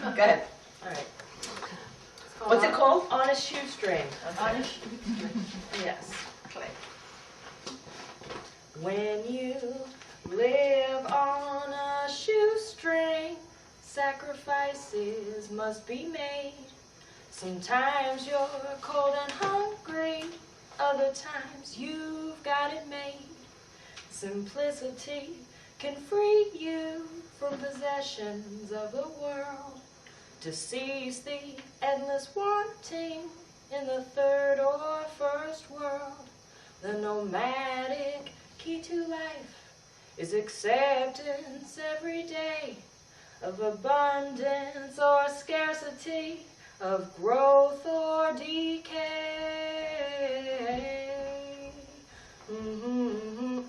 Go ahead. All right. What's it called? On a shoestring. Okay. On a shoestring. Yes. Play. When you live on a shoestring, sacrifices must be made. Sometimes you're cold and hungry, other times you've got it made. Simplicity can free you from possessions of the world, to seize the endless wanting in the third or first world. The nomadic key to life is acceptance every day of abundance or scarcity, of growth or decay.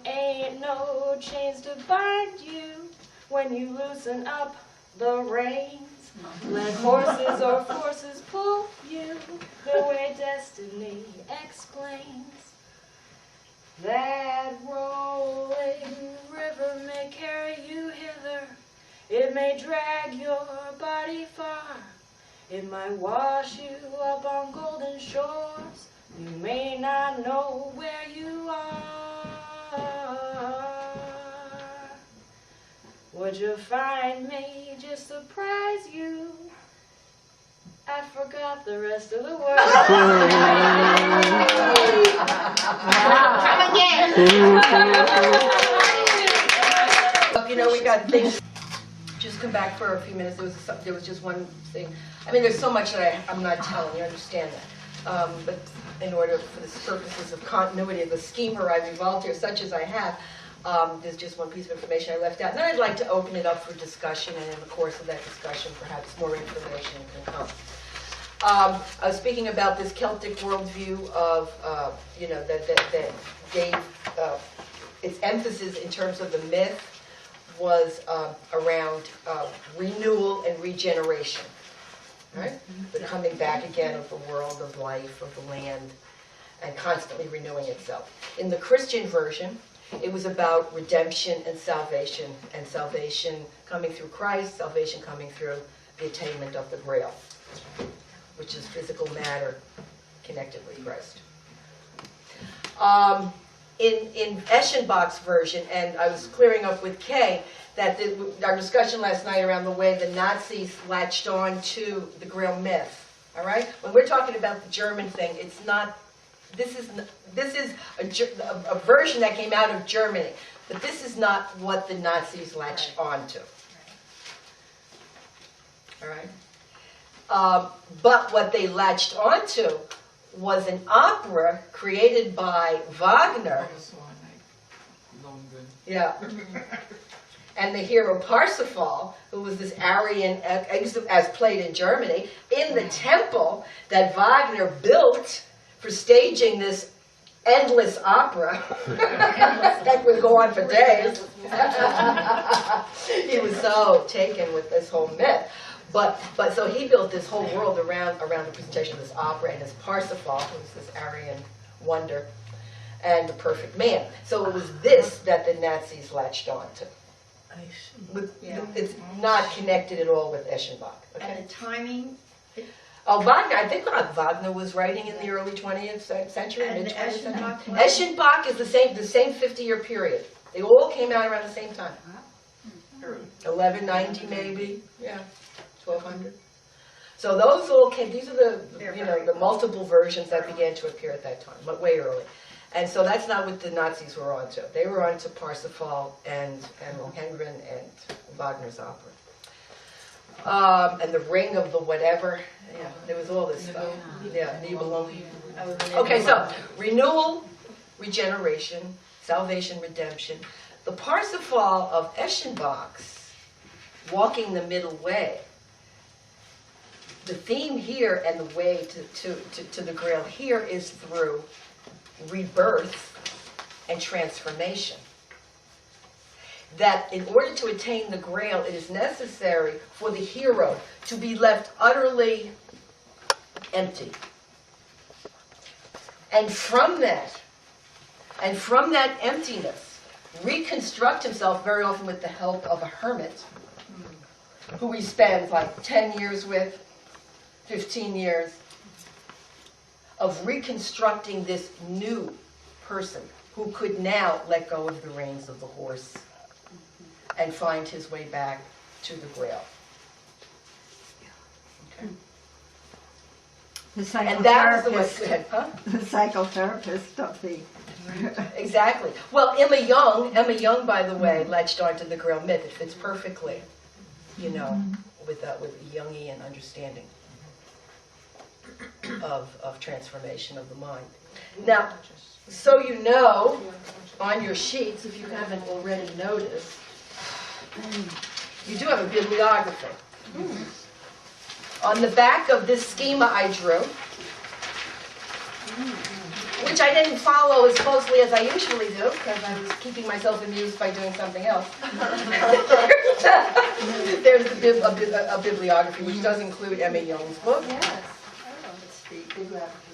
Ain't no chains to bind you when you loosen up the reins. Let horses or forces pull you the way destiny explains. That rolling river may carry you hither, it may drag your body far, it might wash you up on golden shores, you may not know where you are. Would you find me just surprise you? I forgot the rest of the world. Come again. You know, we got things. Just come back for a few minutes. There was just one thing. I mean, there's so much that I'm not telling you. Understand that. But in order for the purposes of continuity of the schema I've evolved here, such as I have, there's just one piece of information I left out. And then I'd like to open it up for discussion, and in the course of that discussion, perhaps more information can come. I was speaking about this Celtic worldview of, that gave its emphasis in terms of the myth was around renewal and regeneration, right? The coming back again of the world, of life, of the land, and constantly renewing itself. In the Christian version, it was about redemption and salvation coming through Christ, salvation coming through the attainment of the Grail, which is physical matter connected with Christ. In Eschenbach's version, and I was clearing up with Kay, that our discussion last night around the way the Nazis latched on to the Grail myth, all right? When we're talking about the German thing, it's not, this is a version that came out of Germany, but this is not what the Nazis latched onto, all right? But what they latched onto was an opera created by Wagner. Yeah. And the hero Parsifal, who was this Aryan, as played in Germany, in the temple that Wagner built for staging this endless opera that would go on for days. He was so taken with this whole myth. But so he built this whole world around the presentation of this opera, and this Parsifal, who's this Aryan wonder, and the perfect man. So it was this that the Nazis latched onto. I see. It's not connected at all with Eschenbach. Okay? And the timing? Oh, Wagner, I think Wagner was writing in the early 20th century, And mid-20th century. Eschenbach was? Eschenbach is the same 50-year period. They all came out around the same time. 1190 maybe, yeah, 1200. So those all came, these are the multiple versions that began to appear at that time, but way early. And so that's not what the Nazis were onto. They were onto Parsifal and Lohengrin and Wagner's opera. And the Ring of the whatever, yeah, there was all this stuff. Yeah, Nibelung. Okay, so renewal, regeneration, salvation, redemption. The Parsifal of Eschenbach's walking the middle way. The theme here and the way to the Grail here is through rebirth and transformation. That in order to attain the Grail, it is necessary for the hero to be left utterly empty. And from that emptiness, reconstruct himself, very often with the help of a hermit, who we spend like 10 years with, 15 years, of reconstructing this new person who could now let go of the reins of the horse and find his way back to the Grail. Okay. The And that was the way, psychotherapist, go ahead, huh? the psychotherapist of the, Exactly. Well, Emma Young, by the way, latched onto the Grail myth. It fits perfectly, you know, with a Jungian understanding of transformation of the mind. Now, so you know, on your sheets, if you haven't already noticed, you do have a bibliography. On the back of this schema I drew, which I didn't follow as closely as I usually do, because I was keeping myself amused by doing something else. There's a bibliography, which does include Emma Young's book. yes, it's the bibliography.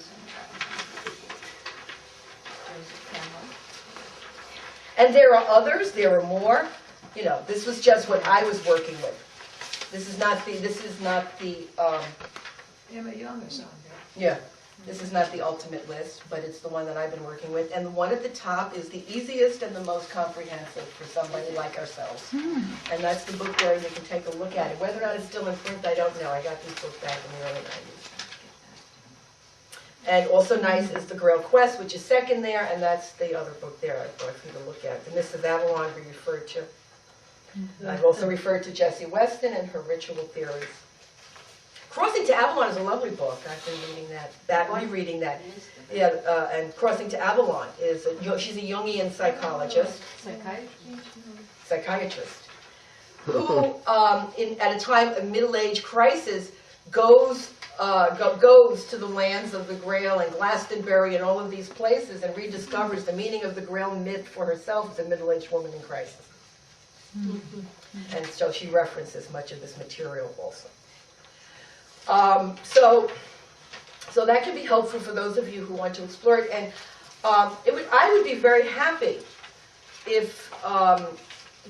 And there are others, there are more. You know, this was just what I was working with. This is not the, Emma Young is on there. yeah, this is not the ultimate list, but it's the one that I've been working with. And the one at the top is the easiest and the most comprehensive for somebody like ourselves. And that's the book where you can take a look at it. Whether or not it's still in print, I don't know. I got these books back in the early 90s. And also nice is The Grail Quest, which is second there, and that's the other book there I thought for you to look at. The Mists of Avalon we referred to. I've also referred to Jessie Weston and her ritual theories. Crossing to Avalon is a lovely book. I've been reading that, rereading that. Yeah, and Crossing to Avalon is, she's a Jungian psychologist, psychiatrist, who, at a time of middle-age crisis, goes to the lands of the Grail and Glastonbury and all of these places and rediscovers the meaning of the Grail myth for herself as a middle-aged woman in crisis. And so she references much of this material also. So that can be helpful for those of you who want to explore it. And I would be very happy if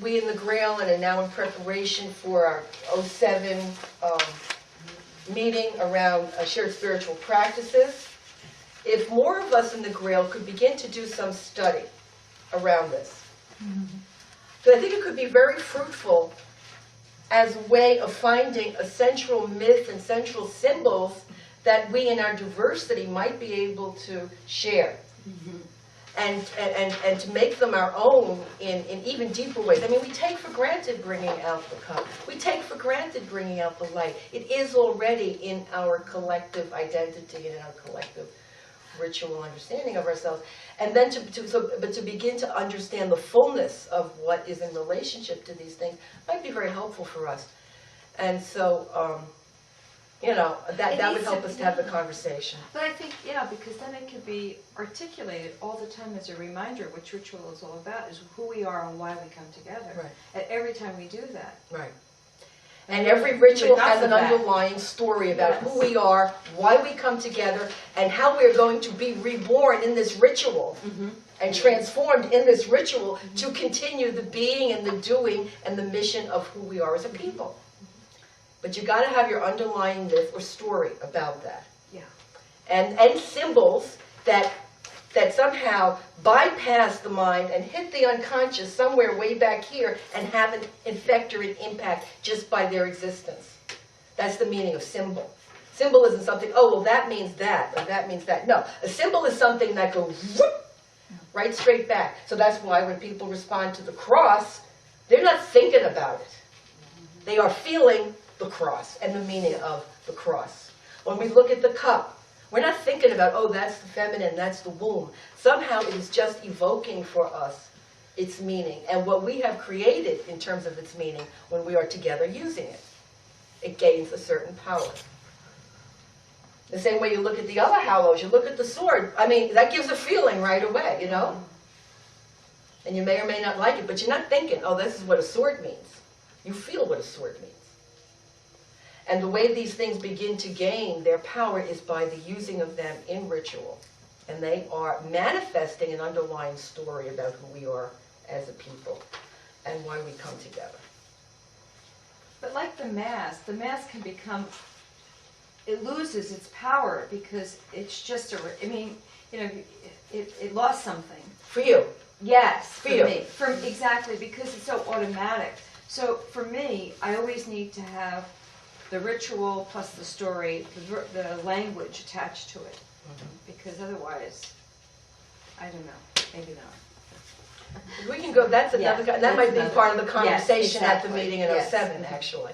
we in the Grail and are now in preparation for our 07 meeting around shared spiritual practices, if more of us in the Grail could begin to do some study around this. So I think it could be very fruitful as a way of finding a central myth and central symbols that we in our diversity might be able to share. And to make them our own in even deeper ways. I mean, we take for granted bringing out the cup. We take for granted bringing out the light. It is already in our collective identity and in our collective ritual understanding of ourselves. And then to begin to understand the fullness of what is in relationship to these things might be very helpful for us. And so, you know, that would help us to have the conversation. But I think, yeah, because then it could be articulated all the time as a reminder which ritual is all about, is who we are and why we come together. Right. And every time we do that. Right. And every ritual enough has of an that. underlying story about Yes. who we are, why we come together, and how we're going to be reborn in this ritual and transformed in this ritual to continue the being and the doing and the mission of who we are as a people. But you've got to have your underlying myth or story about that. Yeah. And symbols that somehow bypass the mind and hit the unconscious somewhere way back here and have an effect or an impact just by their existence. That's the meaning of symbol. Symbol isn't something, oh, well, that means that, or that means that. No, a symbol is something that goes whoop, right straight back. So that's why when people respond to the cross, they're not thinking about it. They are feeling the cross and the meaning of the cross. When we look at the cup, we're not thinking about, oh, that's the feminine, that's the womb. Somehow it is just evoking for us its meaning and what we have created in terms of its meaning when we are together using it. It gains a certain power. The same way you look at the other hallows, you look at the sword. I mean, that gives a feeling right away, you know? And you may or may not like it, but you're not thinking, oh, this is what a sword means. You feel what a sword means. And the way these things begin to gain their power is by the using of them in ritual. And they are manifesting an underlying story about who we are as a people and why we come together. But like the mass can become, it loses its power because it's just I mean, you know, it lost something. For you. Yes, for Feel. me. Exactly, because it's so automatic. So for me, I always need to have the ritual plus the story, the language attached to it. Because otherwise, I don't know, maybe not. We can go, that's another, Yeah, that might be that's part of the another- yes, conversation at the exactly. meeting in Yes. 07, actually.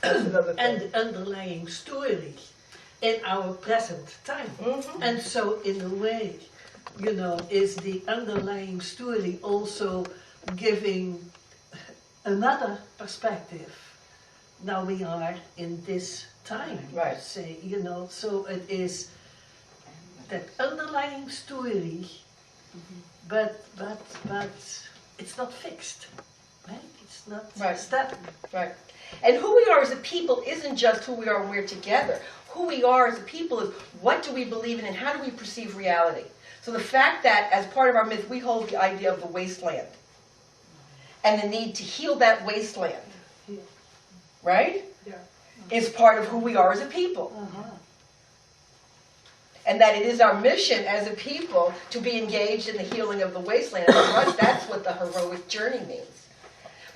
That's another And thing. the underlying story in our present time. Mhm. And so in a way, you know, is the underlying story also giving another perspective. Now we are in this time, Right. say, you know, so it is that underlying story, but it's not fixed, right? It's not Right. step. Right. And who we are as a people isn't just who we are when we're together. Who we are as a people is what do we believe in and how do we perceive reality. So the fact that as part of our myth we hold the idea of the wasteland and the need to heal that wasteland, right, is part of who we are as a people. And that it is our mission as a people to be engaged in the healing of the wasteland. And for us, that's what the heroic journey means.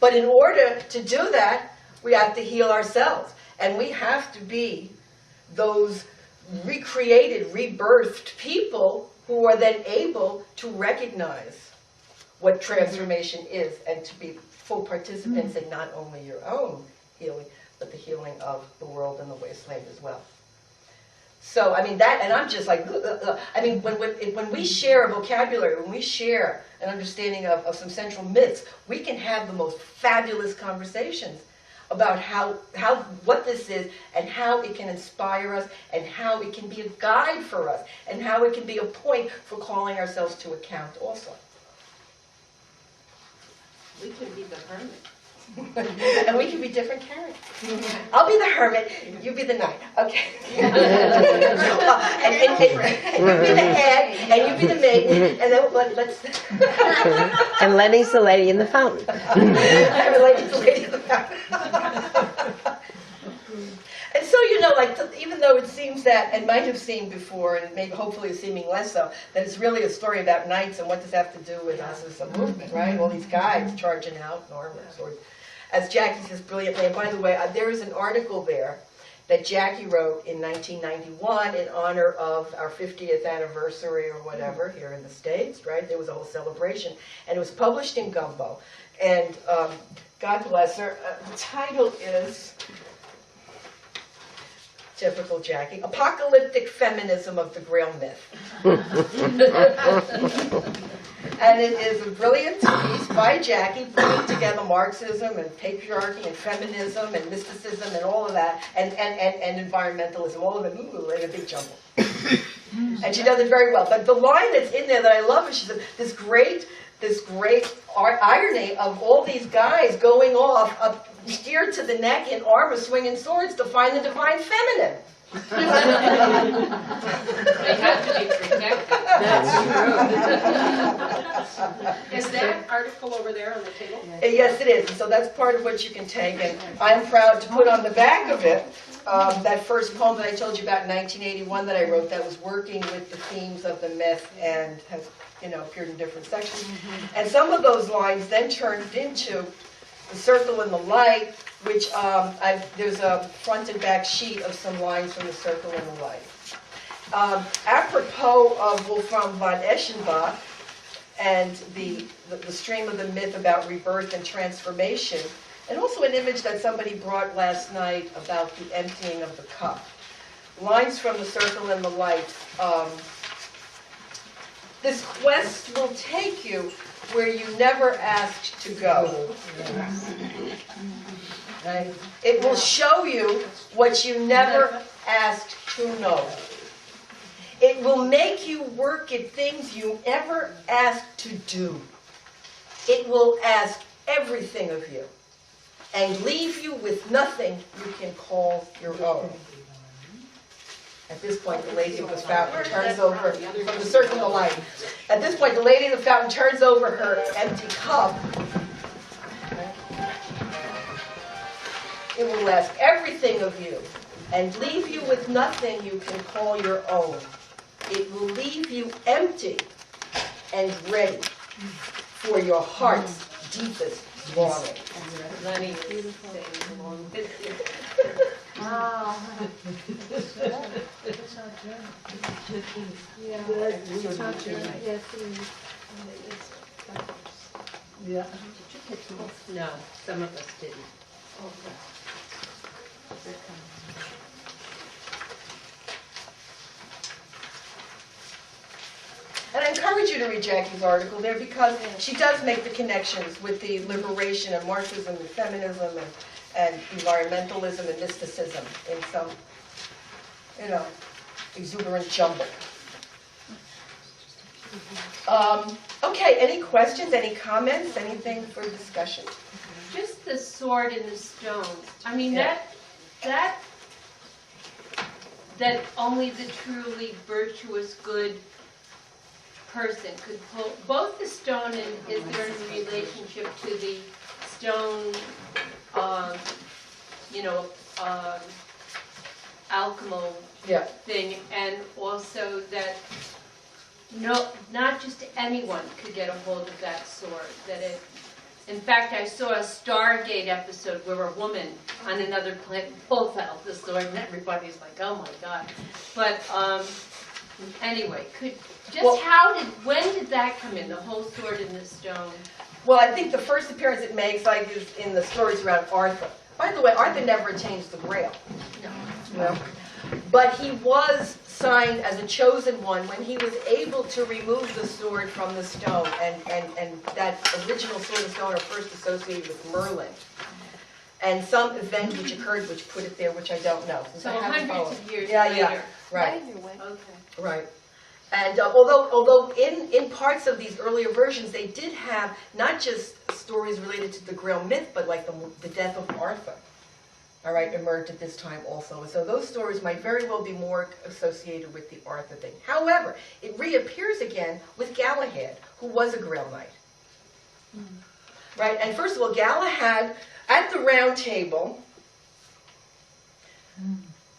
But in order to do that, we have to heal ourselves. And we have to be those recreated, rebirthed people who are then able to recognize what transformation is and to be full participants in not only your own healing, but the healing of the world and the wasteland as well. So, I mean, that, and I'm just like, I mean, when we share a vocabulary, when we share an understanding of some central myths, we can have the most fabulous conversations about what this is and how it can inspire us and how it can be a guide for us and how it can be a point for calling ourselves to account also. We can be the hermit. And we can be different characters. I'll be the hermit, you be the knight. Okay. And you be the hag, and you be the maiden, and then let's... And Lenny's the lady in the fountain. I'm a lady in the fountain. And so, you know, like, even though it seems that, and might have seemed before, and maybe hopefully is seeming less so, that it's really a story about knights and what does that have to do with us as a movement, right? All these guys charging out in armor, swords. As Jackie says brilliantly, and by the way, there is an article there that Jackie wrote in 1991 in honor of our 50th anniversary or whatever here in the States, right? There was a whole celebration, and it was published in Gumbo. And God bless her, the title is... Typical Jackie. Apocalyptic Feminism of the Grail Myth. And it is a brilliant piece by Jackie, bringing together Marxism and patriarchy and feminism and mysticism and all of that, and environmentalism, all of it, in a big jumble. And she does it very well. But the line that's in there that I love is she said, this great irony of all these guys going off up steered to the neck in armor, swinging swords to find the divine feminine. They have to be protected. That's true. Is that article over there on the table? Yes, it is. And so that's part of what you can take. And I'm proud to put on the back of it that first poem that I told you about in 1981 that I wrote that was working with the themes of the myth and has, you know, appeared in different sections. And some of those lines then turned into The Circle and the Light, which there's a front and back sheet of some lines from The Circle and the Light. Apropos of Wolfram von Eschenbach and the stream of the myth about rebirth and transformation, and also an image that somebody brought last night about the emptying of the cup. Lines from The Circle and the Light. This quest will take you where you never asked to go. Right? It will show you what you never asked to know. It will make you work at things you never asked to do. It will ask everything of you and leave you with nothing you can call your own. At this point, the lady of the fountain turns over, from The Circle of Light. At this point, the lady of the fountain turns over her empty cup. It will ask everything of you, and leave you with nothing you can call your own. It will leave you empty and ready for your heart's deepest longing. Lenny is saying along with you. Wow. Yeah. No, some of us didn't. And I encourage you to read Jackie's article there because she does make the connections with the liberation and Marxism and feminism and environmentalism and mysticism in some, exuberant jumble. Okay, any questions, any comments, anything for discussion? Just the sword and the stone. I mean, Yeah. that only the truly virtuous, good person could pull both the stone and is there a relationship to the stone, alchemical Yeah. thing, and also that not just anyone could get a hold of that sword. That it, in fact, I saw a Stargate episode where a woman on another planet pulls out the sword, and everybody's like, "Oh my God!" But anyway, when did that come in? The whole sword and the stone. Well, I think the first appearance it makes, is in the stories around Arthur. By the way, Arthur never attains the Grail. No. But he was signed as a chosen one when he was able to remove the sword from the stone, and that original sword and stone are first associated with Merlin. And some event which occurred which put it there, which I don't know. Since So I haven't hundreds followed. of years Yeah, later. right. Okay. Right. And although in parts of these earlier versions, they did have not just stories related to the Grail myth, but like the death of Arthur, all right, emerged at this time also. And so those stories might very well be more associated with the Arthur thing. However, it reappears again with Galahad, who was a Grail knight. Right? And first of all, Galahad at the Round Table,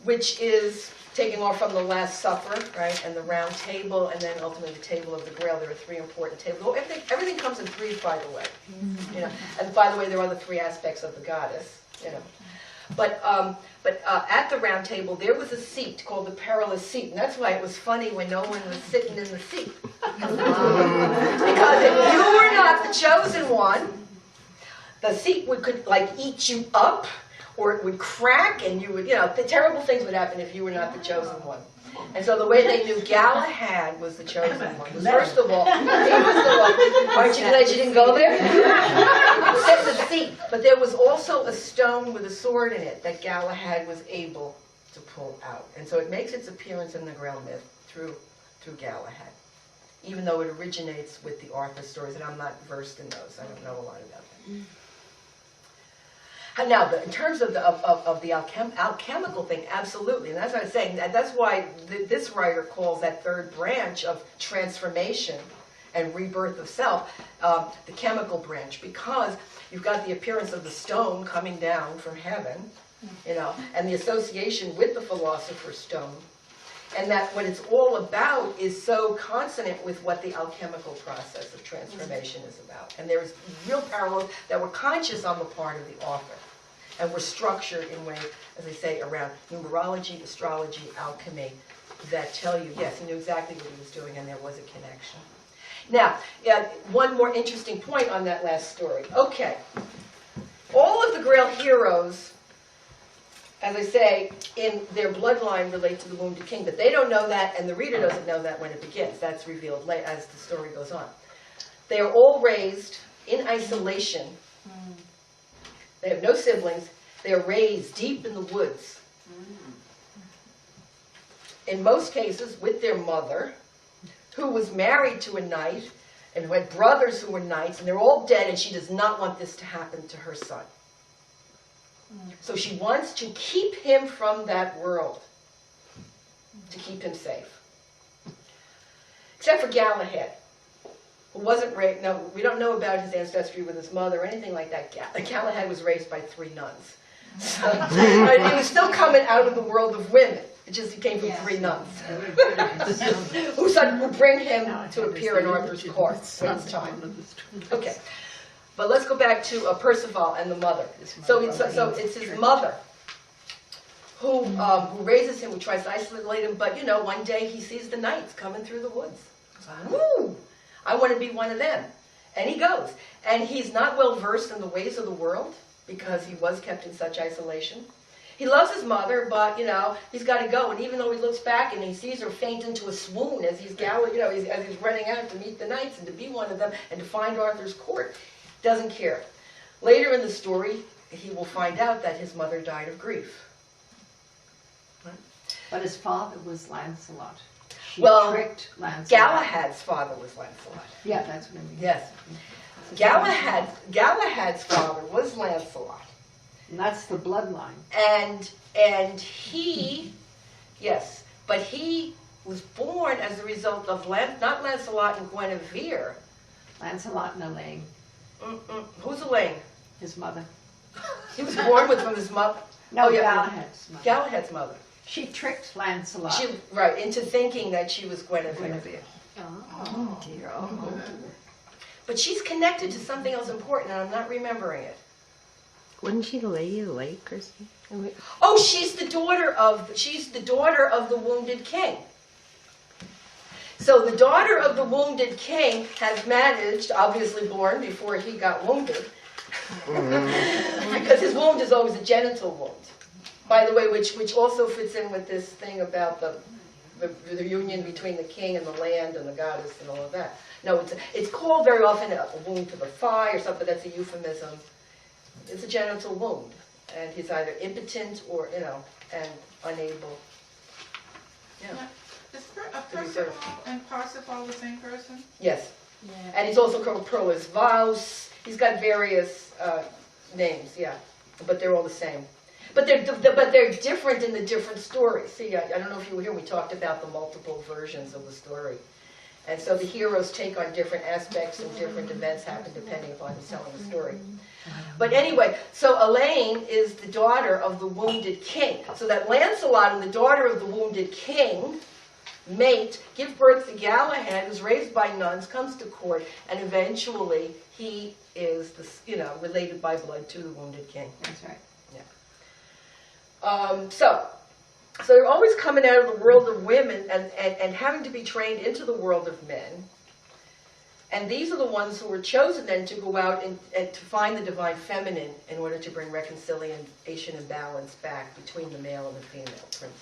which is taking off from the Last Supper, right, and the Round Table, and then ultimately the Table of the Grail. There are three important tables. Well, everything comes in threes, by the way. And by the way, there are the three aspects of the goddess. But at the Round Table, there was a seat called the Perilous Seat, and that's why it was funny when no one was sitting in the seat. Because if you were not the chosen one, the seat could eat you up, or it would crack, and you would, the terrible things would happen if you were not the chosen one. And so the way they knew Galahad was the chosen one was, first of all, he was the one. Aren't you glad you didn't go there? Set the seat. But there was also a stone with a sword in it that Galahad was able to pull out. And so it makes its appearance in the Grail myth through Galahad, even though it originates with the Arthur stories, and I'm not versed in those. I don't know a lot about them. Now, in terms of the alchemical thing, absolutely, and that's what I was saying. That's why this writer calls that third branch of transformation and rebirth of self the chemical branch, because you've got the appearance of the stone coming down from heaven, and the association with the philosopher's stone, and that what it's all about is so consonant with what the alchemical process of transformation is about. And there is real parallels that were conscious on the part of the author, and were structured in ways, as I say, around numerology, astrology, alchemy, that tell you, yes, he knew exactly what he was doing, and there was a connection. Now, one more interesting point on that last story. Okay, all of the Grail heroes, as I say, in their bloodline relate to the Wounded King, but they don't know that, and the reader doesn't know that when it begins. That's revealed late as the story goes on. They are all raised in isolation. They have no siblings. They are raised deep in the woods. In most cases, with their mother, who was married to a knight, and who had brothers who were knights, and they're all dead, and she does not want this to happen to her son. So she wants to keep him from that world, to keep him safe. Except for Galahad, who wasn't raised, no, we don't know about his ancestry with his mother or anything like that. Galahad was raised by 3 nuns. He was still coming out of the world of women. It just he came from 3 nuns who would bring him to appear in Arthur's court when it's time. Okay, but let's go back to Percival and the mother. So it's his mother who raises him, who tries to isolate him, but one day he sees the knights coming through the woods. Woo! I want to be one of them. And he goes. And he's not well versed in the ways of the world because he was kept in such isolation. He loves his mother, but, he's got to go. And even though he looks back and he sees her faint into a swoon as he's as he's running out to meet the knights and to be one of them and to find Arthur's court, doesn't care. Later in the story, he will find out that his mother died of grief. But his father was Lancelot. She Well, tricked Lancelot. Galahad's father was Lancelot. Yeah, that's what I mean. Yes. Galahad's father was Lancelot. And that's the bloodline. And he, yes, but he was born as a result of not Lancelot and Guinevere. Lancelot and Elaine, Who's Elaine? his mother. He was born from his mother. No, Oh, yeah. Galahad's mother. Galahad's mother. She tricked Lancelot. Into thinking that she was Guinevere. Guinevere. Oh, dear. Oh, dear. But she's connected to something else important, and I'm not remembering it. Wasn't she the lady of the lake or something? Oh, she's the daughter of the wounded king. So the daughter of the wounded king has managed, obviously born before he got wounded, because his wound is always a genital wound. By the way, which also fits in with this thing about the union between the king and the land and the goddess and all of that. No, it's called very often a wound to the thigh or something. That's a euphemism. It's a genital wound, and he's either impotent or and unable. Yeah. Is Percival and Parsifal the same person? Yes. Yeah. And he's also called Prolisvaus. He's got various names. Yeah, but they're all the same. But they're different in the different stories. See, I don't know if you were here. We talked about the multiple versions of the story. And so the heroes take on different aspects and different events happen depending upon who's telling the story. But anyway, so Elaine is the daughter of the wounded king. So that Lancelot and the daughter of the wounded king mate, give birth to Galahad, who's raised by nuns, comes to court, and eventually he is related by blood to the wounded king. That's right. So they're always coming out of the world of women and having to be trained into the world of men. And these are the ones who were chosen then to go out and to find the divine feminine in order to bring reconciliation and balance back between the male and the female principles.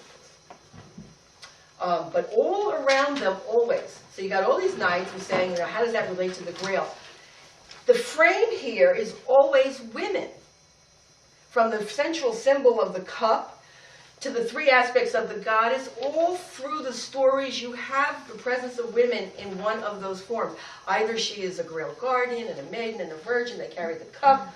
But all around them always, so you got all these knights who are saying, how does that relate to the Grail? The frame here is always women. From the central symbol of the cup to the 3 aspects of the goddess, all through the stories you have the presence of women in one of those forms. Either she is a Grail guardian and a maiden and a virgin, they carry the cup,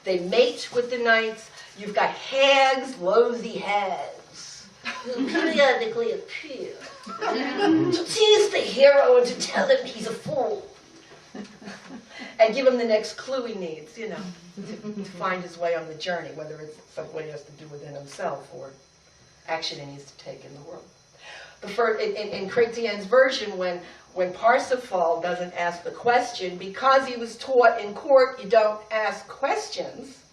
they mate with the knights, you've got hags, lousy hags, who periodically appear to tease the hero and to tell him he's a fool. And give him the next clue he needs, to find his way on the journey, whether it's something he has to do within himself or action he needs to take in the world. In Chrétien's version, when Parsifal doesn't ask the question, because he was taught in court you don't ask questions,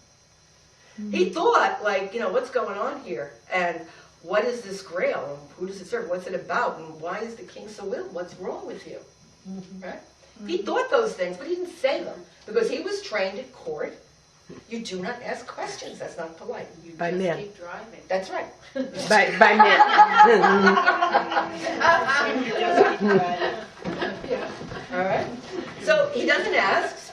he thought, what's going on here? And what is this Grail? And who does it serve? What's it about? And why is the king so ill? What's wrong with you? Right? He thought those things, but he didn't say them, because he was trained at court. You do not ask questions. That's not polite. You By just men. keep driving. That's right. By men. All right. So he doesn't ask.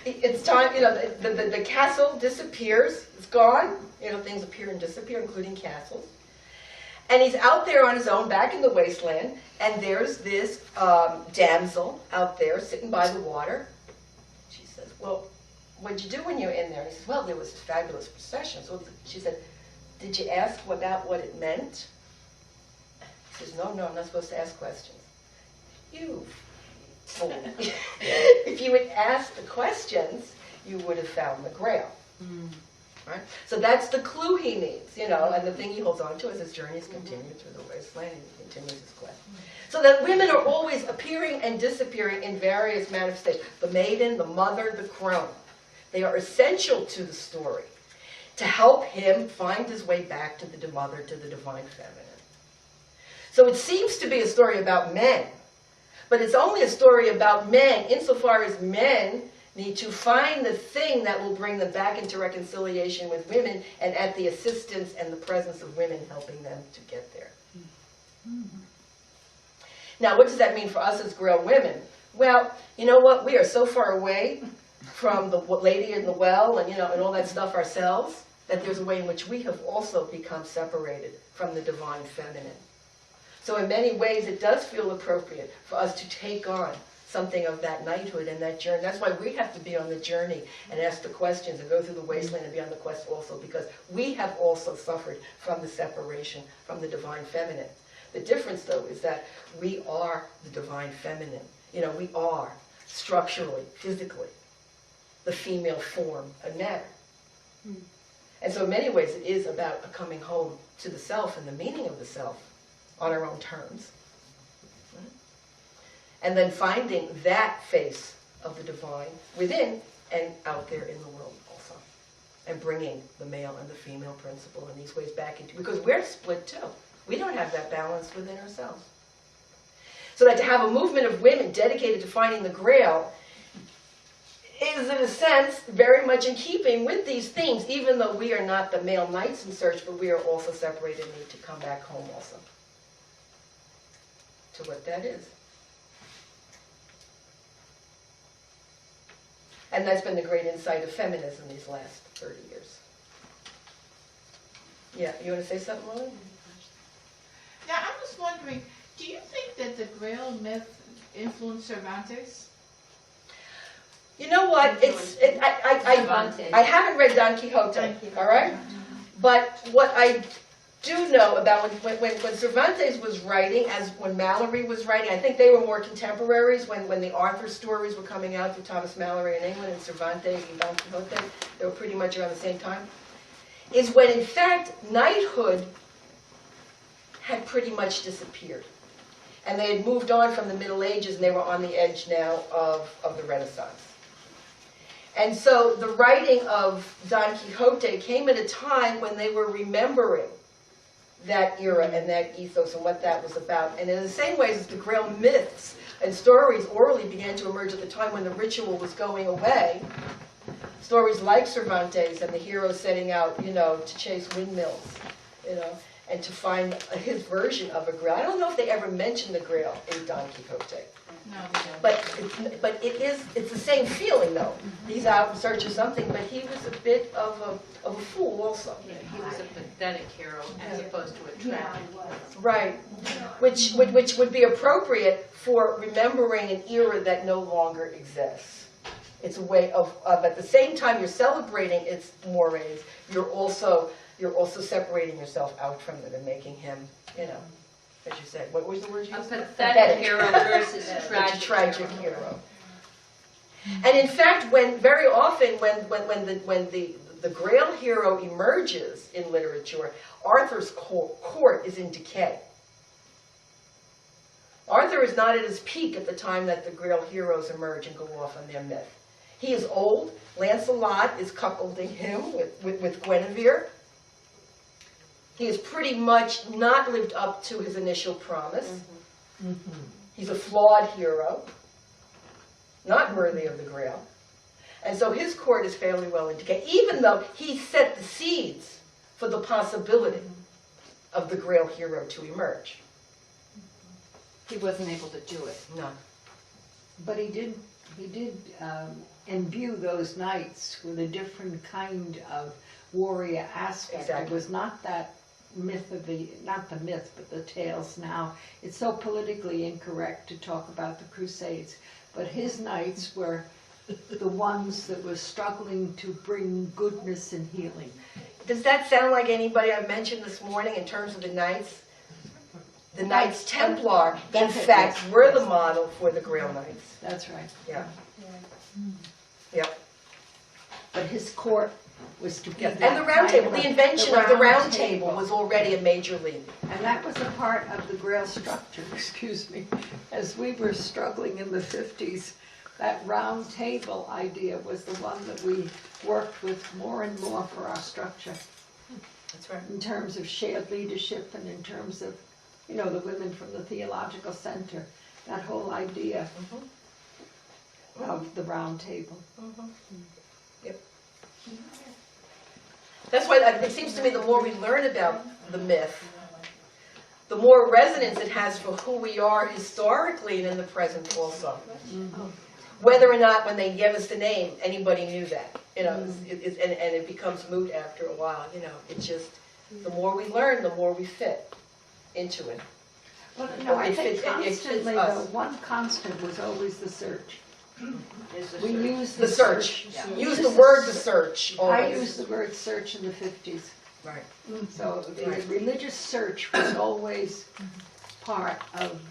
It's time. The castle disappears. It's gone. Things appear and disappear, including castles. And he's out there on his own, back in the wasteland, and there's this damsel out there sitting by the water. She says, well, what'd you do when you were in there? And he says, well, there was a fabulous procession. So she said, did you ask about what it meant? He says, no, I'm not supposed to ask questions. You fool. If you had asked the questions, you would have found the Grail. right? So that's the clue he needs, you know, and the thing he holds on to as his journeys continue through the wasteland, and he continues his quest. So that women are always appearing and disappearing in various manifestations. The maiden, the mother, the crone. They are essential to the story to help him find his way back to the mother, to the divine feminine. So it seems to be a story about men, but it's only a story about men insofar as men need to find the thing that will bring them back into reconciliation with women, and at the assistance and the presence of women helping them to get there. Now, what does that mean for us as Grail women? Well, you know what? We are so far away from the lady in the well and, you know, and all that stuff ourselves, that there's a way in which we have also become separated from the divine feminine. So in many ways, it does feel appropriate for us to take on something of that knighthood and that journey. That's why we have to be on the journey and ask the questions and go through the wasteland and be on the quest also, because we have also suffered from the separation from the divine feminine. The difference, though, is that we are the divine feminine. You know, we are structurally, physically, the female form and matter. And so in many ways, it is about a coming home to the self and the meaning of the self on our own terms. And then finding that face of the divine within and out there in the world also. And bringing the male and the female principle in these ways back into, because we're split too. We don't have that balance within ourselves. So that to have a movement of women dedicated to finding the Grail is, in a sense, very much in keeping with these themes, even though we are not the male knights in search, but we are also separated and need to come back home also to what that is. And that's been the great insight of feminism these last 30 years. Yeah, you want to say something, Molly? Now, I was wondering, do you think that the Grail myth influenced Cervantes? You know what? I haven't read Don Quixote, all right? But what I do know about when Cervantes was writing, as when Mallory was writing, I think they were more contemporaries when the Arthur stories were coming out through Thomas Mallory in England and Cervantes and Don Quixote. They were pretty much around the same time. Is when, in fact, knighthood had pretty much disappeared. And they had moved on from the Middle Ages, and they were on the edge now of the Renaissance. And so the writing of Don Quixote came at a time when they were remembering that era and that ethos and what that was about. And in the same ways as the Grail myths and stories orally began to emerge at the time when the ritual was going away, stories like Cervantes and the hero setting out, you know, to chase windmills, you know, and to find his version of a Grail. I don't know if they ever mentioned the Grail in Don Quixote. No. But it's the same feeling, though. He's out in search of something, but he was a bit of a fool also. Yeah, he was a pathetic hero as opposed to a tragic. Right. Which would be appropriate for remembering an era that no longer exists. It's a way of at the same time you're celebrating its mores, you're also separating yourself out from it and making him, you know, as you said, what was the word you used? A pathetic hero versus a tragic hero. And in fact, very often when the Grail hero emerges in literature, Arthur's court is in decay. Arthur is not at his peak at the time that the Grail heroes emerge and go off on their myth. He is old. Lancelot is cuckolding him with Guinevere. He has pretty much not lived up to his initial promise. He's a flawed hero, not worthy of the Grail. And so his court is fairly well in decay, even though he set the seeds for the possibility of the Grail hero to emerge. He wasn't able to do it. No. But he did imbue those knights with a different kind of warrior aspect. Exactly. It was not that myth of not the myth, but the tales now. It's so politically incorrect to talk about the Crusades, but his knights were the ones that were struggling to bring goodness and healing. Does that sound like anybody I've mentioned this morning in terms of the Knights? The Knights Templar, in fact, were the model for the Grail Knights. That's right. Yeah. Yep. but his court was to be Yes, that and the round kind table, of the invention of the round table table. was already a major league. And that was a part of the Grail structure, excuse me. As we were struggling in the 50s, that round table idea was the one that we worked with more and more for our structure, That's right. in terms of shared leadership and in terms of, you know, the women from the theological center, that whole idea of the round table. Yep. That's why it seems to me the more we learn about the myth, the more resonance it has for who we are historically and in the present also. Whether or not when they give us the name, anybody knew that. You know, and it becomes moot after a while, you know. It's just, the more we learn, the more we fit into it. Well, no, I It think fits- it fits constantly, us. though, one constant was always the search. We used The the search. search. Use the word the search I always. used the word search in the 50s. Right. So the religious search was always part of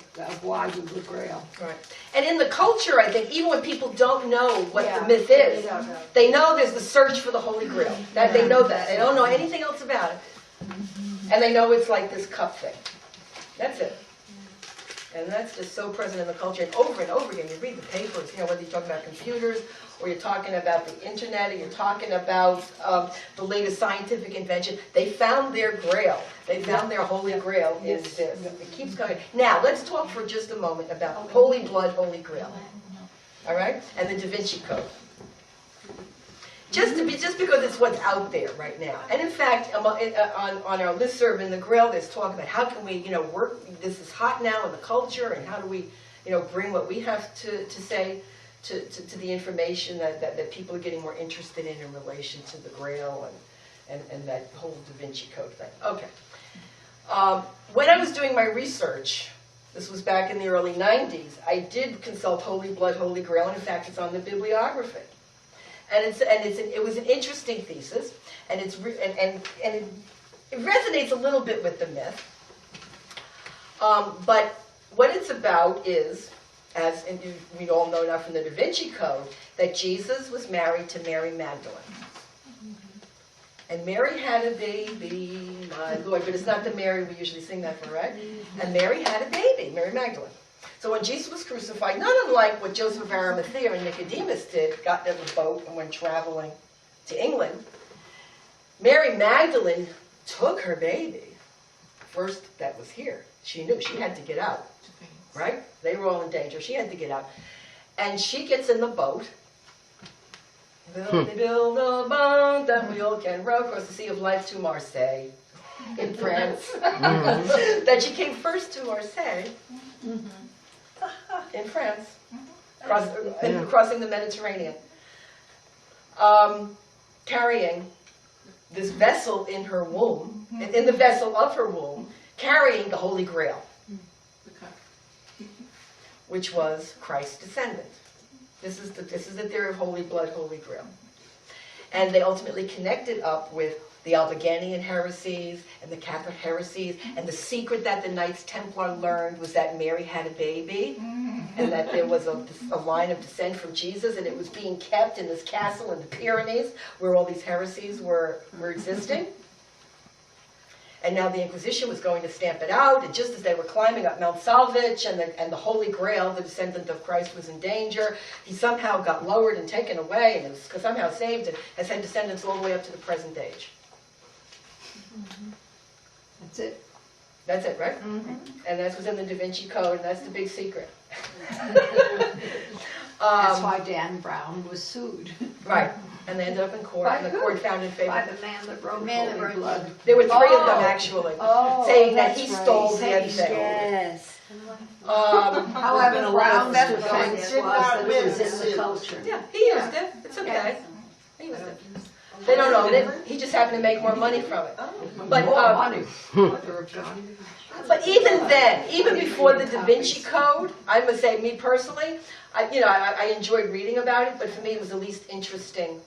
why we were Grail. Right. And in the culture, I think, even when people don't know what Yeah, the myth they is, don't know. they know there's the search for the Holy Grail. That they know that. They don't know anything else about it. And they know it's like this cup thing. That's it. And that's just so present in the culture. And over again, you read the papers, you know, whether you're talking about computers, or you're talking about the internet, or you're talking about the latest scientific invention. They found their Grail. They found their Holy Grail in this. It keeps going. Now, let's talk for just a moment about Holy Blood, Holy Grail. All right? And the Da Vinci Code. Just because it's what's out there right now. And in fact, on our listserv in the Grail, there's talk about how can we, you know, work, this is hot now in the culture, and how do we, you know, bring what we have to say to the information that people are getting more interested in relation to the Grail and that whole Da Vinci Code thing. Okay. When I was doing my research, this was back in the early 90s, I did consult Holy Blood, Holy Grail, and in fact it's on the bibliography. And it was an interesting thesis, and it resonates a little bit with the myth. But what it's about is, as we all know now from the Da Vinci Code, that Jesus was married to Mary Magdalene. And Mary had a baby, my Lord, but it's not the Mary we usually sing that for, right? And Mary had a baby, Mary Magdalene. So when Jesus was crucified, not unlike what Joseph of Arimathea and Nicodemus did, got in a boat and went traveling to England, Mary Magdalene took her baby, first that was here. She knew she had to get out, right? They were all in danger. She had to get out. And she gets in the boat. Build a boat that we all can row across the Sea of Life to Marseille in France. Then she came first to Marseille in France, crossing the Mediterranean, carrying this vessel in her womb, in the vessel of her womb, carrying the Holy Grail, which was Christ's descendant. This is the theory of Holy Blood, Holy Grail. And they ultimately connected up with the Albiganian heresies and the Catholic heresies, and the secret that the Knights Templar learned was that Mary had a baby, and that there was a line of descent from Jesus, and it was being kept in this castle in the Pyrenees where all these heresies were existing. And now the Inquisition was going to stamp it out, and just as they were climbing up Mount Salvage and the Holy Grail, the descendant of Christ, was in danger, he somehow got lowered and taken away, and was somehow saved, and has had descendants all the way up to the present age. That's it. That's it, right? And that was in the Da Vinci Code, and that's the big secret. That's why Dan Brown was sued. Right. And they ended up in court, By and the who? court found in favor. By the man that wrote Holy Blood. There were three of them, actually, saying that he stole the thing. Yes. However, Brown's that defense did was not that win it was in the suit. culture. Yeah, he used it. It's okay. He used it. They don't own it. He just happened to make more money from it. But, More money. But even then, even before the Da Vinci Code, I must say, me personally, I enjoyed reading about it, but for me it was the least interesting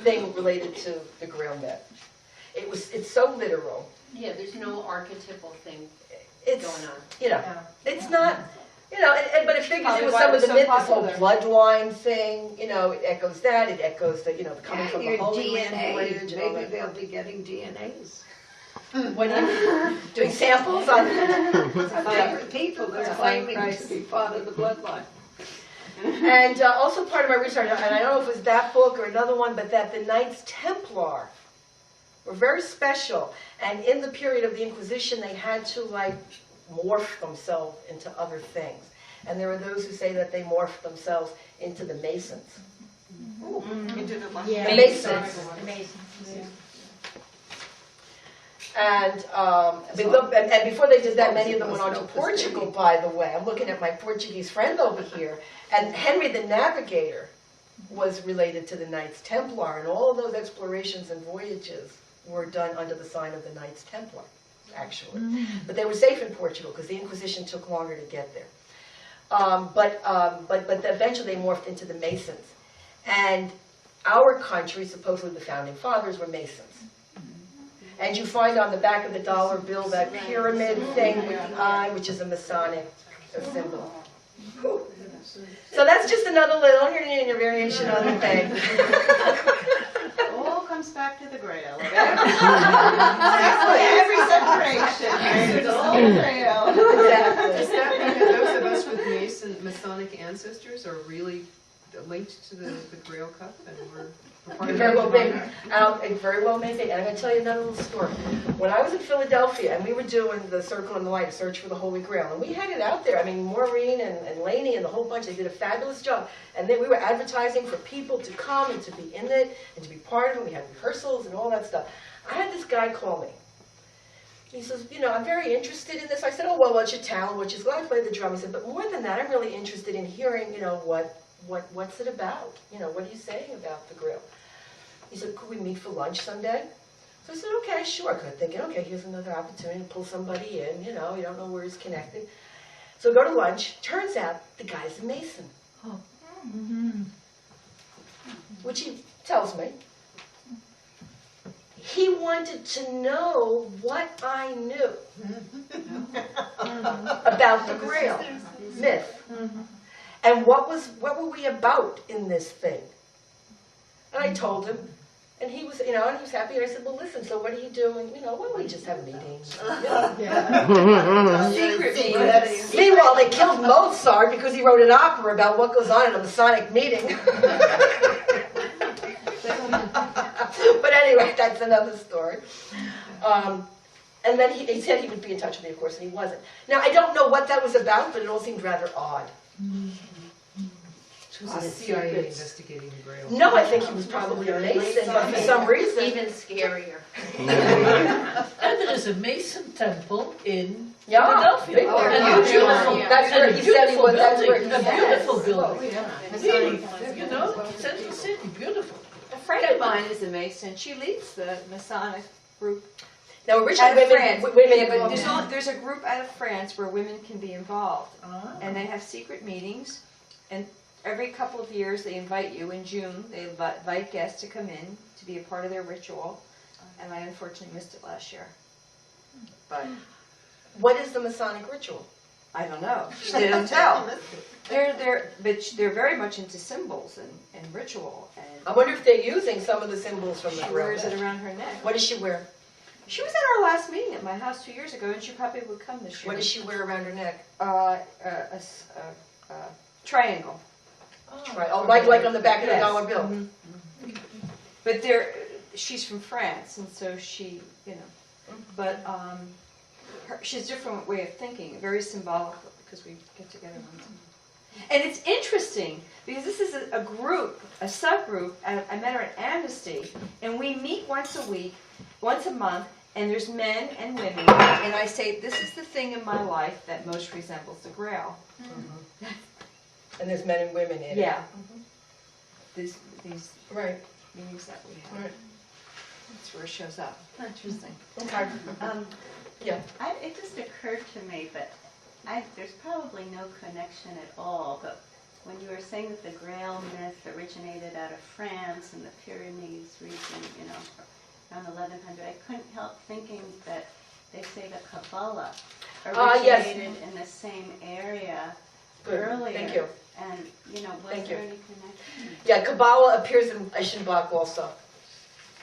thing related to the Grail myth. It's so literal. Yeah, there's no archetypal thing It's going on. it's not. You know, but it figures Probably in with why some it of the was so myth, this whole popular. blood wine thing, you know, it echoes that, it echoes the, you know, coming from the Your Holy Land DNA, voyage and all maybe that. they'll be getting DNAs. What do you, doing samples on? Different people that are claiming to be part of the bloodline. And also part of my research, and I don't know if it was that book or another one, but that the Knights Templar were very special. And in the period of the Inquisition, they had to like morph themselves into other things. And there are those who say that they morphed themselves into the Masons. Into the one. The Masons. And before they did that, many of them went on to Portugal, by the way. I'm looking at my Portuguese friend over here. And Henry the Navigator was related to the Knights Templar, and all of those explorations and voyages were done under the sign of the Knights Templar, actually. But they were safe in Portugal because the Inquisition took longer to get there. But eventually they morphed into the Masons. And our country, supposedly the founding fathers, were Masons. And you find on the back of the dollar bill that pyramid thing with the eye, which is a Masonic symbol. So that's just another little variation on the thing. All comes back to the Grail. Every separation. It's all Grail. Does that mean that those of us with Masonic ancestors are really linked to the Grail Cup, and we're part of Very well that? may. Very well may be. And I'm going to tell you another little story. When I was in Philadelphia, and we were doing the Circle and the Light, Search for the Holy Grail, and we had it out there. I mean, Maureen and Lainey and the whole bunch, they did a fabulous job. And then we were advertising for people to come and to be in it and to be part of it. We had rehearsals and all that stuff. I had this guy call me. He says, you know, I'm very interested in this. I said, oh, well, what's your talent? Which is, well, I play the drum. He said, but more than that, I'm really interested in hearing, you know, what's it about? You know, what are you saying about the Grail? He said, could we meet for lunch someday? So I said, okay, sure. Because I'm thinking, okay, here's another opportunity to pull somebody in. You know, you don't know where he's connected. So we go to lunch. Turns out the guy's a Mason. Oh. Which he tells me. He wanted to know what I knew about the Grail myth. And what were we about in this thing? And I told him, and he was, you know, and he was happy. And I said, well, listen, so what are you doing? You know, why don't we just have meetings? Secret meetings. Meanwhile, they killed Mozart because he wrote an opera about what goes on in a Masonic meeting. But anyway, that's another story. And then he said he would be in touch with me, of course, and he wasn't. Now, I don't know what that was about, but it all seemed rather odd. It was a CIA investigating the Grail. No, I think he was probably a Mason, but for some reason. Even scarier. And there is a Mason temple in Yeah, Philadelphia. big one. And And a beautiful. beautiful, That's where he said he was. That's where he a beautiful said. building. Yeah. Really, you know, Central City, beautiful. A friend of mine is a Mason. She leads the Masonic group Now, out originally, of France. women Yeah, but there's a group out of France where women can be involved, and they have secret meetings. And every couple of years, they invite you. In June, they invite guests to come in to be a part of their ritual. And I unfortunately missed it last year. But What is the Masonic ritual? I don't know. They don't tell. But they're very much into symbols and ritual. I And wonder if they're using some of the symbols from the she Grail wears it myth. around her neck. What does she wear? She was at our last meeting at my house 2 years ago, and she probably would come this year. What does she wear around her neck? A triangle. Right. Oh, like on the back of the Yes. dollar bill. But she's from France, and so she, you know, but she's a different way of thinking, very symbolic, because we get together once a month. And it's interesting, because this is a group, a subgroup. I met her at Amnesty, and we meet once a month, and there's men and women, and I say, this is the thing in my life that most resembles the Grail. And there's men and women in it. Yeah. These Right. meetings that we have. Right. That's where it shows up. Interesting. Okay. Yeah. It just occurred to me, but there's probably no connection at all, but when you were saying that the Grail myth originated out of France and the Pyrenees region, you know, around 1100, I couldn't help thinking that they say the Kabbalah Yes. originated in the same area Good. earlier. Thank you. And, you know, was Thank there you. any connection? Yeah, Kabbalah appears in Eschenbach also,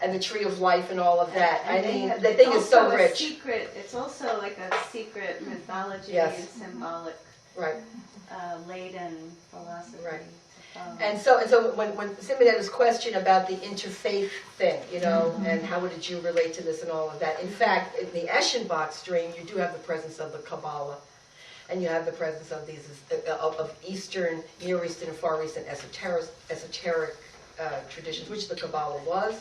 and the Tree of Life and all of that. I And they mean, have- the thing is so also a rich. secret, it's also like a secret mythology Yes. and symbolic Right. laden philosophy. Right. to follow. And so when Simonette's question about the interfaith thing, you know, and how did you relate to this and all of that, in fact, in the Eschenbach stream, you do have the presence of the Kabbalah, and you have the presence of these of Eastern, Near Eastern, and Far Eastern esoteric traditions, which the Kabbalah was.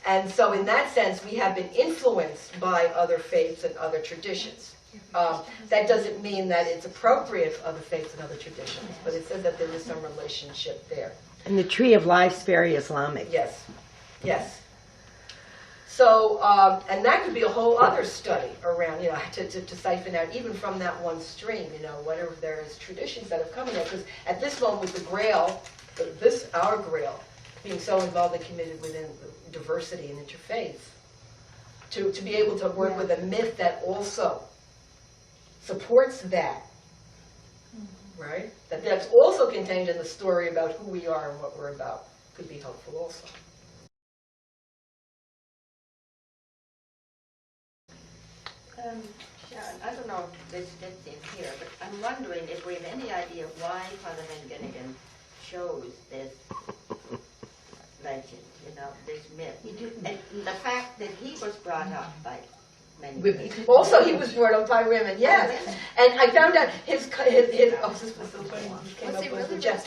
And so in that sense, we have been influenced by other faiths and other traditions. That doesn't mean that it's appropriate for other faiths and other traditions, but it says that there is some relationship there. And the Tree of Life's very Islamic. Yes, yes. So, and that could be a whole other study around, you know, to siphon out, even from that one stream, you know, whatever there is traditions that have come in there. Because at this moment with the Grail, our Grail, being so involved and committed within diversity and interfaith, to be able to work with a myth that also supports that, right? That's also contained in the story about who we are and what we're about, could be helpful also. Sharon, I don't know if this fits in here, but I'm wondering if we have any idea why Father Van Ginnigan chose this legend, you know, this myth. And the fact that he was brought up by many Women. people. Also, he was brought up by women, yes. And I found out his oh, this was so funny. He came up with the gem.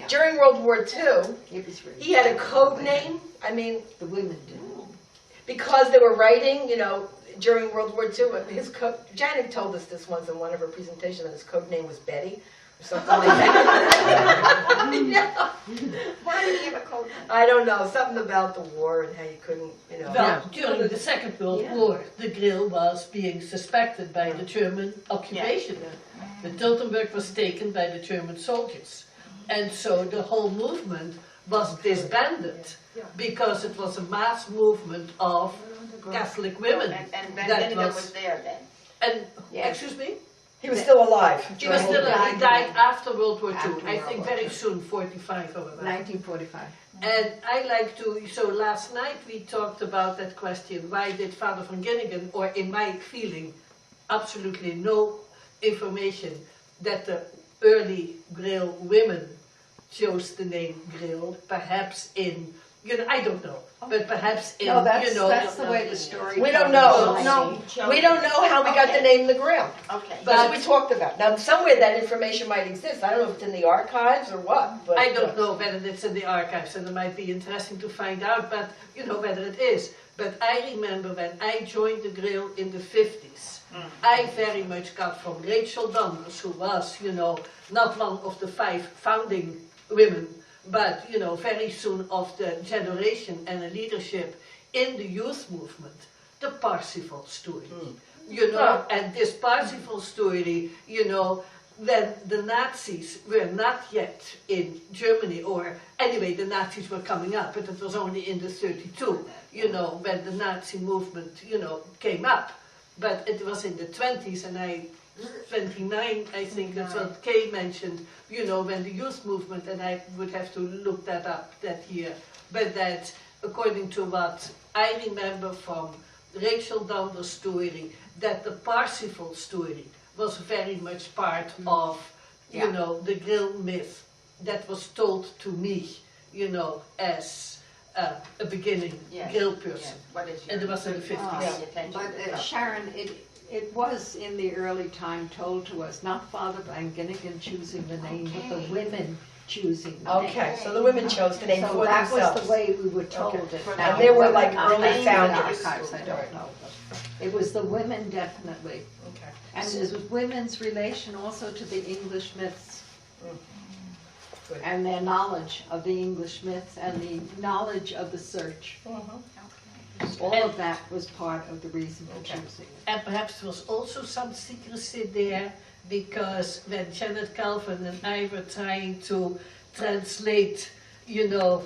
During World War II, he had a code name. I mean, The women did. because they were writing, you know, during World War II, Janet told us this once in one of her presentations, that his code name was Betty, or something like that. Why did he have a code? I don't know, something about the war and how you couldn't, you know. Well, during the Second World War, the Grail was being suspected by the German occupation. The Teutonburg was taken by the German soldiers. And so the whole movement was disbanded because it was a mass movement of Catholic women. And Van That Ginnigan was there then. And, excuse me? He was still alive. He was still alive. He died after World War II, I think very soon, 45 or whatever. 1945. And I like to, so last night we talked about that question, why did Father Van Ginnigan, or in my feeling, absolutely no information that the early Grail women chose the name Grail, perhaps in, you know, I don't know, but perhaps in, No, that's, you know. that's the way the story. We don't know. We don't know how we got the name the Grail. Okay. That's what we talked about. Now, somewhere that information might exist. I don't know if it's in the archives or what. But, I don't know whether it's in the archives, and it might be interesting to find out, but you know whether it is. But I remember when I joined the Grail in the 50s, I very much got from Rachel Donders, who was, you know, not one of the 5 founding women, but, you know, very soon of the generation and the leadership in the youth movement, the Parsifal story. You know, and this Parsifal story, you know, when the Nazis were not yet in Germany, or anyway, the Nazis were coming up, but it was only in the 32, you know, when the Nazi movement, you know, came up. But it was in the 20s, and 29, I think that's what Kay mentioned, you know, when the youth movement, and I would have to look that up that year, but that, according to what I remember from Rachel Donders' story, that the Parsifal story was very much part of, you know, the Grail myth that was told to me, you know, as a beginning Grail person. What is And it was in the 50s. But Sharon, it was in the early time told to us, not Father Van Ginnigan choosing the name, but the women choosing the name. Okay, so the women chose the name So for that themselves. was the way we were told it. And they were like Now, early in the founders. archives, I don't know. It was the women definitely. Okay. And there was women's relation also to the English myths. Good. And their knowledge of the English myths and the knowledge of the search. All of that was part of the reason for choosing it. And perhaps there was also some secrecy there, because when Janet Calvin and I were trying to translate, you know,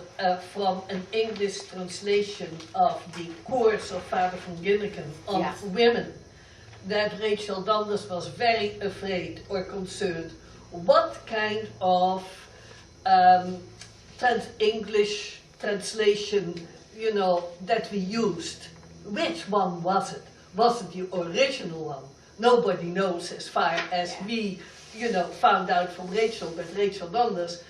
from an English translation of the course of Father Van Ginnigan on women, that Rachel Donders was very afraid or concerned what kind of English translation, that we used. Which one was it? Was it the original one? Nobody knows as far as we, found out from Rachel, but Rachel Donders,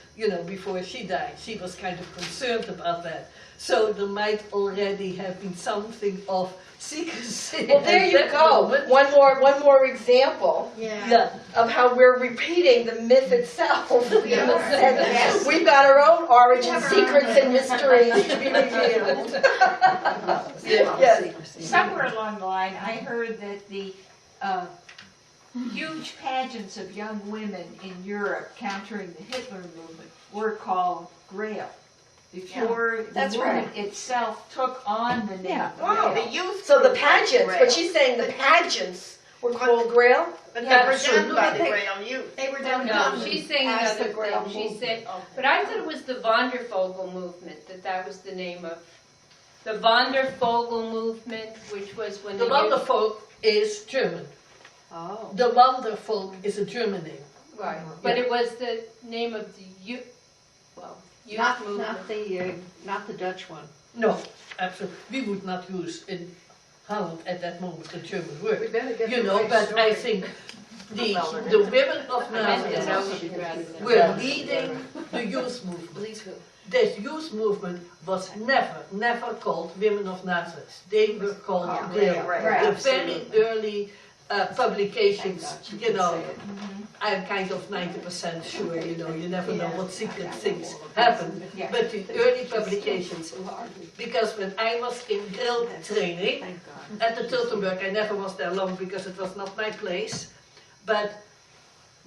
before she died, she was kind of concerned about that. So there might already have been something of secrecy. Well, there at you that go. moment. One more example Yeah. of how we're repeating the myth itself. Yes. We've got our own origin secrets and mysteries to be revealed. Yes. Somewhere along the line, I heard that the huge pageants of young women in Europe countering the Hitler movement were called Grail. Before the That's movement right. itself took on the name Wow. Grail. The youth. So the group pageants, Grail. but she's saying the pageants were called Grail? But Yeah, they were done by the absolutely. Grail youth. They were No, done. she's saying As the another Grail thing. She movement. said, but I thought it was the Vondervogel movement, that was the name of, the Vondervogel movement, which was when The the Wandervolk is German. Oh. The Wandervolk is a German name. right, but it was the name of the youth movement. Not the Dutch one. No, absolutely. We would not use in Holland at that moment a German word. We better get the right But I story. think the women of I meant to know Nazareth she'd rather know. were leading the youth movement. This youth movement was never called Women of Nazareth. They were called Grail. The very early publications, I'm kind of 90% sure, you never know what secret things happen. But the early publications, because when I was in Grail training at the Tiltenburg, I never was there long because it was not my place, but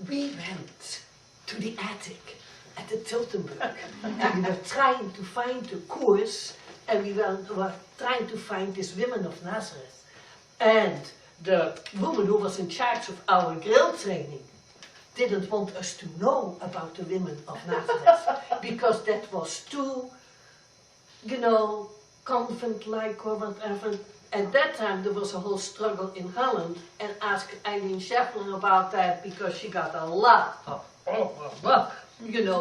we went to the attic at the Tiltenburg. We were trying to find the course, and we were trying to find this Women of Nazareth. And the woman who was in charge of our Grail training didn't want us to know about the Women of Nazareth, because that was too, convent-like or whatever. At that time there was a whole struggle in Holland, and ask Eileen Scheffler about that, because she got a lot of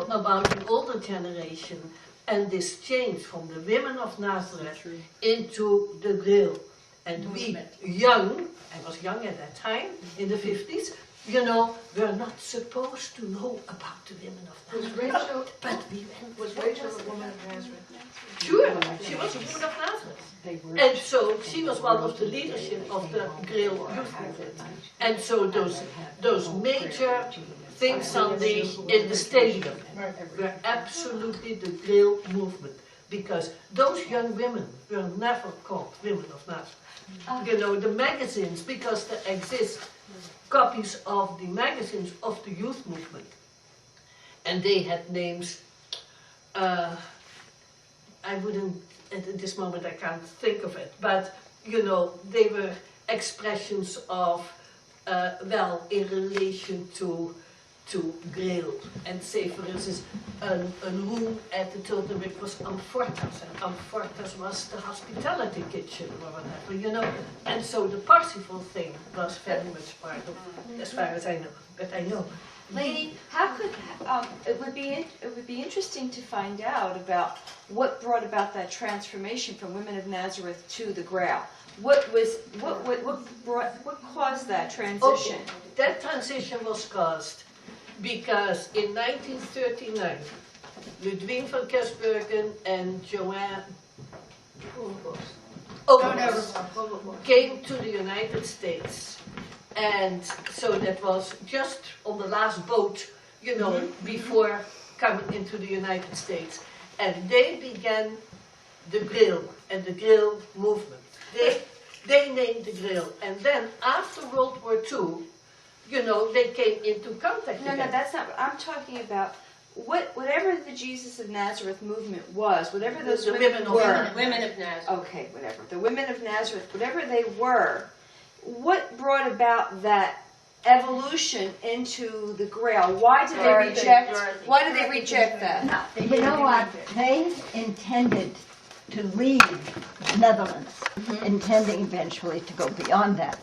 about the older generation, and this change from the Women of Nazareth into the Grail. And we, young, I was young at that time, in the 50s, we're not supposed to know about the Women of Nazareth. But we went. Was Rachel a woman of Nazareth? Sure, she was a woman of Nazareth. And so she was one of the leadership of the Grail youth movement. And so those major things in the stadium were absolutely the Grail movement. Because those young women were never called Women of Nazareth. The magazines, because there exist copies of the magazines of the youth movement. And they had names, I wouldn't, at this moment I can't think of it, but they were expressions of, in relation to Grail. And say, for instance, a room at the Tiltenburg was Amfortas, and Amfortas was the hospitality kitchen or whatever, And so the Parsifal thing was very much part of, as far as I know, but I know. Lady, how could it would be interesting to find out about what brought about that transformation from Women of Nazareth to the Grail. What caused that transition? Okay. That transition was caused because in 1939, Ludwig van Kersbergen and Joanne came to the United States. And so that was just on the last boat, before coming into the United States. And they began the Grail and the Grail movement. They named the Grail. And then after World War II, they came into contact No, again. that's not what I'm talking about. Whatever the Jesus of Nazareth movement was, whatever those The women women were. Women of Nazareth. Okay, whatever. The women of Nazareth, whatever they were, what brought about that evolution into the Grail? Why did they reject? Why did they reject that? You know what? They intended to leave Netherlands, intending eventually to go beyond that.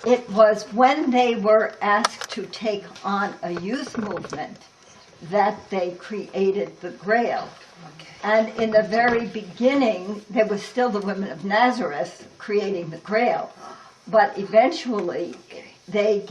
it was when they were asked to take on a youth movement that they created the Grail. And in the very beginning, there was still the women of Nazareth creating the Grail. But eventually, they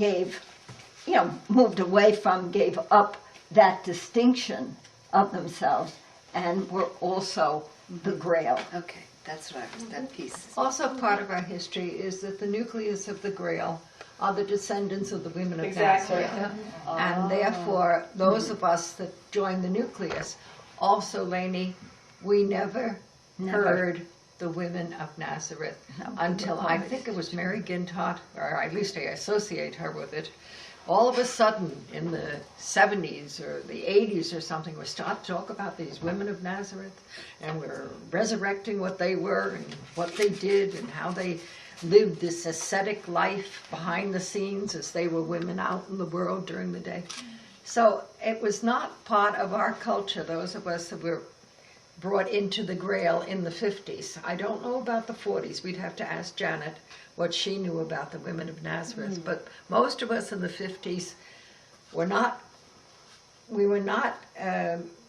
moved away from, gave up that distinction of themselves and were also the Grail. Okay, that's what I was, that piece. Also part of our history is that the nucleus of the Grail are the descendants of the women of Exactly. Nazareth. And therefore, those of us that joined the nucleus, also, Lainey, we never heard the women of Nazareth until I think it was Mary Gintott, or at least I associate her with it. All of a sudden, in the 70s or the 80s or something, we start to talk about these women of Nazareth, and we're resurrecting what they were and what they did and how they lived this ascetic life behind the scenes as they were women out in the world during the day. So it was not part of our culture, those of us that were brought into the Grail in the 50s. I don't know about the 40s. We'd have to ask Janet what she knew about the women of Nazareth. But most of us in the 50s were not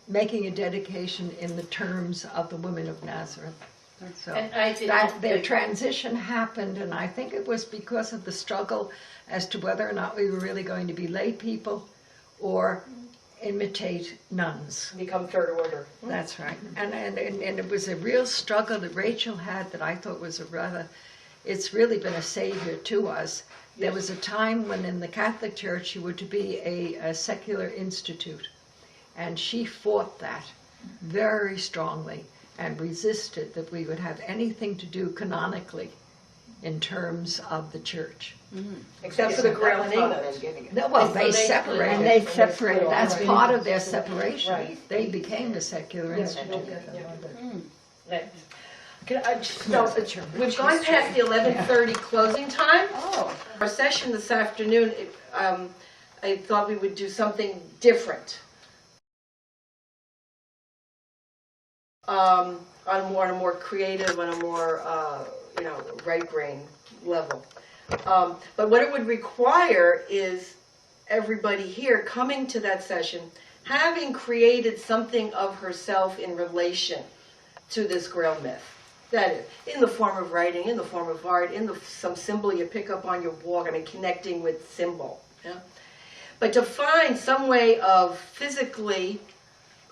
making a dedication in the terms of the women of Nazareth. So And I did that their transition happened, and I think it was because of the struggle as to whether or not we were really going to be lay people or imitate nuns. Become third order. That's right. And it was a real struggle that Rachel had that I thought was it's really been a savior to us. There was a time when in the Catholic Church you were to be a secular institute, and she fought that very strongly and resisted that we would have anything to do canonically in terms of the church. Except for the Grail in England. No, well, they separated. And they separated. That's Right. part of their separation. Right. They became a secular institute. Right. We've gone past the 11:30 closing time. Oh. Our session this afternoon, I thought we would do something different. On a more creative, on a more, right brain level. But what it would require is everybody here coming to that session, having created something of herself in relation to this Grail myth. That is, in the form of writing, in the form of art, some symbol you pick up on your walk, connecting with symbol. Yeah? But to find some way of physically,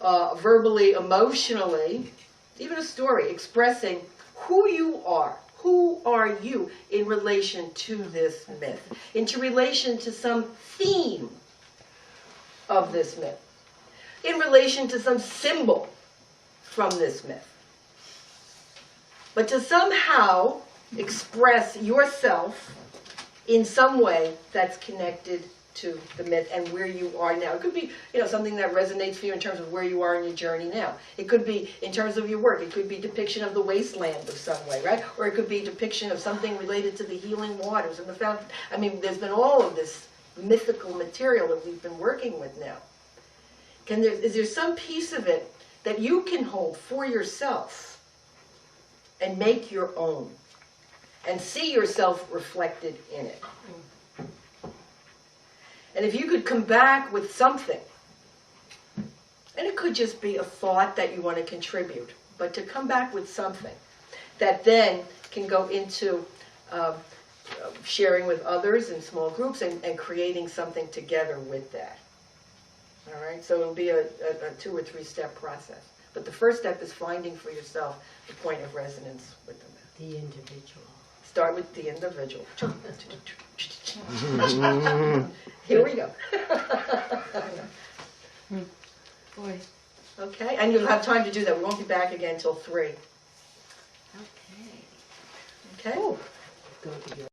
verbally, emotionally, even a story, expressing who you are. Who are you in relation to this myth? In relation to some theme of this myth? In relation to some symbol from this myth? But to somehow express yourself in some way that's connected to the myth and where you are now. It could be, something that resonates for you in terms of where you are in your journey now. It could be in terms of your work. It could be depiction of the wasteland of some way, right? Or it could be depiction of something related to the healing waters and the fountain. There's been all of this mythical material that we've been working with now. Is there some piece of it that you can hold for yourself and make your own and see yourself reflected in it? And if you could come back with something, and it could just be a thought that you want to contribute, but to come back with something that then can go into sharing with others in small groups and creating something together with that. All right, so it'll be a 2 or 3 step process. But the first step is finding for yourself the point of resonance with the myth. The individual. Start with the individual. Here we go. Boy. Okay, and you'll have time to do that. We won't be back again until 3. Okay. Okay? Go to your